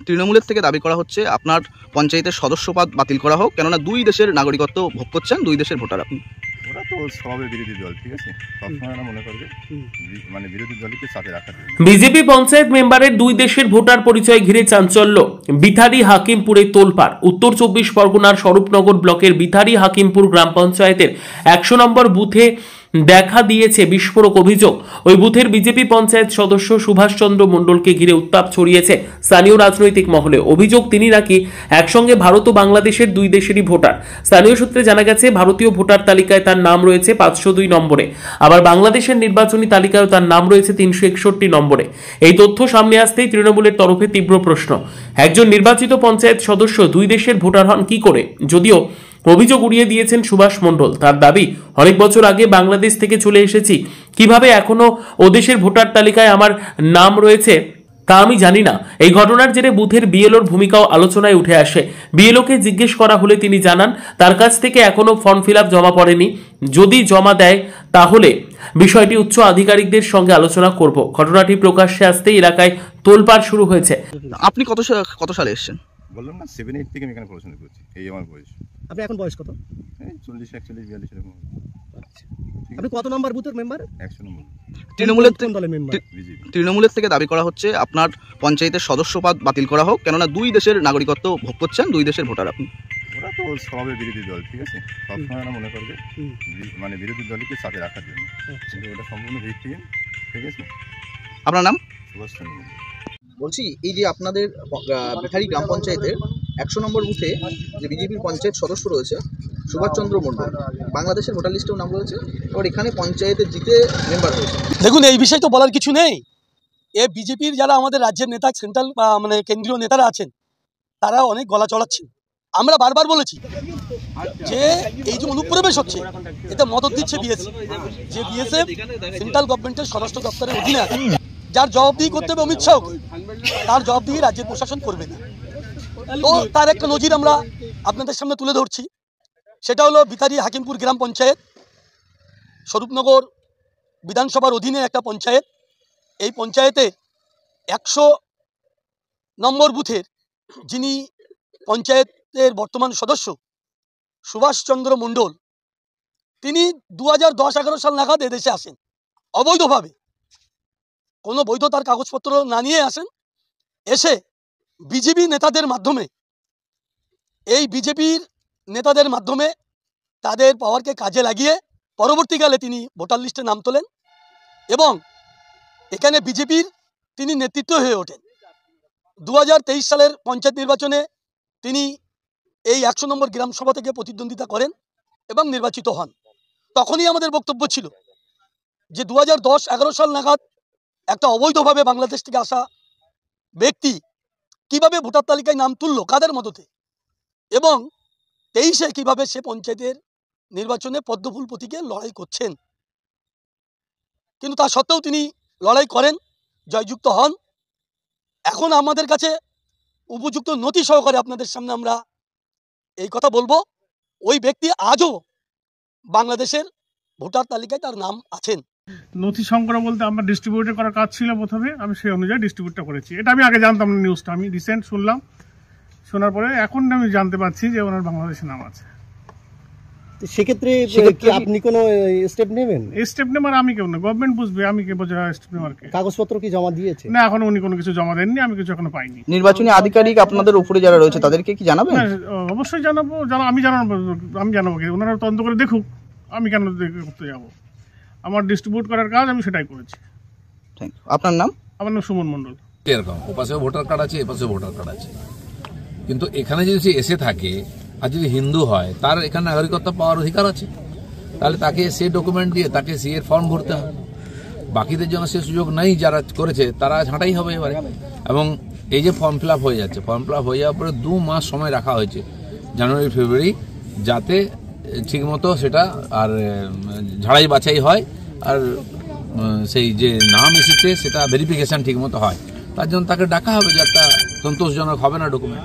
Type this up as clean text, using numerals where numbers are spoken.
তৃণমূলের থেকে দাবি করা হচ্ছে আপনার পঞ্চায়েতের সদস্যপদ বাতিল করা হোক, কেননা দুই দেশের নাগরিকত্ব ভোগ করছেন, দুই দেশের ভোটার আপনি। ওরা তো সবে বিরোধী দল, ঠিক আছে, সবসময় ওরা মনে করবে মানে বিরোধী দলকে সাথে রাখার জন্য। বিজেপি পঞ্চায়েত মেম্বারের দুই দেশের ভোটার পরিচয় ঘিরে চাঞ্চল্য, বিথারি হাকিমপুরে তোলপাড়। উত্তর 24 পরগনার স্বরূপনগর ব্লকের বিথারি হাকিমপুর গ্রাম পঞ্চায়েতের 100 নম্বর বুথে দেখা দিয়েছে বিস্ফোরক অভিযোগ। ওই বুথের বিজেপি পঞ্চায়েত সদস্য সুভাষচন্দ্র মণ্ডলকে ঘিরে উত্তাপ ছড়িয়েছে স্থানীয় রাজনৈতিক মহলে। অভিযোগ, তিনি নাকি একসঙ্গে ভারত ও বাংলাদেশের দুই দেশেরই ভোটার। স্থানীয় সূত্রে জানা গেছে, ভারতীয় ভোটার তালিকায় তার নাম রয়েছে 502 নম্বরে, আবার বাংলাদেশের নির্বাচনী তালিকায় তার নাম রয়েছে 361 নম্বরে। এই তথ্য সামনে আসতেই তৃণমূলের তরফে তীব্র প্রশ্ন, একজন নির্বাচিত পঞ্চায়েত সদস্য দুই দেশের ভোটার হন কি করে? যদিও অভিযোগ উড়িয়ে দিয়েছেন সুভাষ মণ্ডল। তার দাবি, অনেক বছর আগে বাংলাদেশ থেকে চলে এসেছি, কিভাবে এখনো ও দেশের ভোটার তালিকায় আমার নাম রয়েছে তা আমি জানি না। এই ঘটনার জেরে বুথের বিএলওর ভূমিকাও আলোচনায় উঠে আসে। বিএলওকে জিজ্ঞেস করা হলে তিনি জানান, তার কাছ থেকে এখনো ফর্ম ফিল আপ জমা পড়েনি, যদি জমা দেয় তাহলে বিষয়টি উচ্চ আধিকারিকদের সঙ্গে আলোচনা করব। ঘটনাটি প্রকাশ্যে আসতেই এলাকায় তোলপাড় শুরু হয়েছে। আপনি কত সালে এসেছেন? বললাম না, 7-8 থেকে আমি এখানে পড়াশোনা করছি, এই আমার বয়স। আপনি এখন বয়স কত? 40, 41, 42 এরকম। আপনি কত নম্বর বুথের মেম্বার? 100 নম্বর। তৃণমূলের থেকে দাবি করা হচ্ছে আপনার পঞ্চায়েতের সদস্যপদ বাতিল করা হোক, কেননা দুই দেশের নাগরিকত্ব ভোগ করছেন, দুই দেশের ভোটার আপনি। ওরা তো সবে বিরোধী দল, ঠিক আছে, সবসময় ওরা মনে করবে মানে বিরোধী দলকে সাথে রাখার জন্য, কিন্তু ওটা সম্পূর্ণ ভিত্তিহীন, ঠিক আছে। আপনার নাম? সুভাষচন্দ্র। বলছি, এই যে আপনাদের বিথারি গ্রাম পঞ্চায়েতের 100 নম্বর বুথে যে বিজেপির পঞ্চায়েত সদস্য রয়েছে সুভাষচন্দ্র মণ্ডল, বাংলাদেশের ভোটার লিস্টেও নাম রয়েছে, এবার এখানে পঞ্চায়েতের জিতে মেম্বার হয়েছে। দেখুন, এই বিষয়ে তো বলার কিছু নেই। এ বিজেপির যারা আমাদের রাজ্যের নেতা, সেন্ট্রাল মানে কেন্দ্রীয় নেতারা আছেন, তারা অনেক গলা চড়াচ্ছেন। আমরা বারবার বলেছি যে এই যে অনুপ্রবেশ হচ্ছে, এতে মদত দিচ্ছে বিএসএফ। যে বিএসএফ সেন্ট্রাল গভর্নমেন্টের স্বরাষ্ট্র দপ্তরের অধীনে আছে, যার জবাবদিহি করতে হবে অমিত শাহকে, তার জবাবদিহি রাজ্যের প্রশাসন করবে না। তো তার একটা নজির আমরা আপনাদের সামনে তুলে ধরছি। সেটা হলো বিথারি হাকিমপুর গ্রাম পঞ্চায়েত, স্বরূপনগর বিধানসভার অধীনে একটা পঞ্চায়েত। এই পঞ্চায়েতে 100 নম্বর বুথের যিনি পঞ্চায়েতের বর্তমান সদস্য সুভাষচন্দ্র মণ্ডল, তিনি 2010-11 সাল নাগাদ এদেশে আসেন অবৈধভাবে, কোনো বৈধতার কাগজপত্র না নিয়ে আসেন। এসে বিজেপি নেতাদের মাধ্যমে, এই বিজেপির নেতাদের মাধ্যমে তাদের পাওয়ারকে কাজে লাগিয়ে পরবর্তীকালে তিনি ভোটার লিস্টে নাম তোলেন এবং এখানে বিজেপির তিনি নেতৃত্ব হয়ে ওঠেন। 2023 সালের পঞ্চায়েত নির্বাচনে তিনি এই 100 নম্বর গ্রাম সভা থেকে প্রতিদ্বন্দ্বিতা করেন এবং নির্বাচিত হন। তখনই আমাদের বক্তব্য ছিল যে 2010-11 সাল নাগাদ একটা অবৈধভাবে বাংলাদেশ থেকে আসা ব্যক্তি কিভাবে ভোটার তালিকায় নাম তুললো, কাদের মদতে, এবং 23-এ কিভাবে সে পঞ্চায়েতের নির্বাচনে পদ্মফুল প্রতীকে লড়াই করছেন। কিন্তু তা সত্ত্বেও তিনি লড়াই করেন, জয়যুক্ত হন। এখন আমাদের কাছে উপযুক্ত নথি সহকারে আপনাদের সামনে আমরা এই কথা বলবো, ওই ব্যক্তি আজও বাংলাদেশের ভোটার তালিকায় তার নাম আছেন। নথি সংগ্রহ বলতে আমরা ডিস্ট্রিবিউট করার কাজ ছিল প্রথমে, আমি সেই অনুযায়ী ডিস্ট্রিবিউটটা করেছি। এটা আমি আগে জানতাম না, নিউজটা আমি রিসেন্ট শুনলাম, শোনার পরে এখন আমি জানতে পারছি যে ওনার বাংলাদেশে নাম আছে। সেক্ষেত্রে আপনি কোনো স্টেপ নেবেন? স্টেপ নেবার আমি কেউ না, গভর্নমেন্ট বুঝবে, আমি কে বোঝা স্টেপ নেবারকে। কাগজপত্র কি জমা দিয়েছে? না, এখনো উনি কোনো কিছু জমা দেননি, আমি কিছু এখনো পাইনি। নির্বাচনী আধিকারিক আপনাদের উপরে যারা রয়েছে তাদেরকে কি জানাবেন? অবশ্যই জানাবো, আমি জানাবো কি, ওনারা তদন্ত করে দেখুক, আমি কেন করতে যাবো? আমার ডিস্ট্রিবিউট করার কাজ আমি সেটাই করেছি। Thank you. আপনার নাম? আমার নাম সুমন মণ্ডল। এরকম ওপাশে ভোটার কার্ড আছে, এপাশে ভোটার কার্ড আছে, কিন্তু এখানে যদি সে এসে থাকে আর যদি হিন্দু হয়, তার এখানে নাগরিকত্ব পাওয়ার অধিকার আছে, তাহলে তাকে সে ডকুমেন্ট দিয়ে তাকে সি এর ফর্ম ভরতে হবে। বাকিদের জন্য সে সুযোগ নেই, যারা করেছে তারা ছাঁটাই হবে এবারে। এবং এই যে ফর্ম ফিল আপ হয়ে যাচ্ছে, ফর্ম ফিল আপ হয়ে যাওয়ার পরে 2 মাস সময় রাখা হয়েছে, জানুয়ারি ফেব্রুয়ারি, যাতে ঠিকমতো সেটা আর ঝাড়াই বাছাই হয় আর সেই যে নাম এসেছে সেটা ভেরিফিকেশন ঠিকমতো হয়। তার জন্য তাকে ডাকা হবে, যে একটা সন্তোষজনক হবে না ডকুমেন্ট।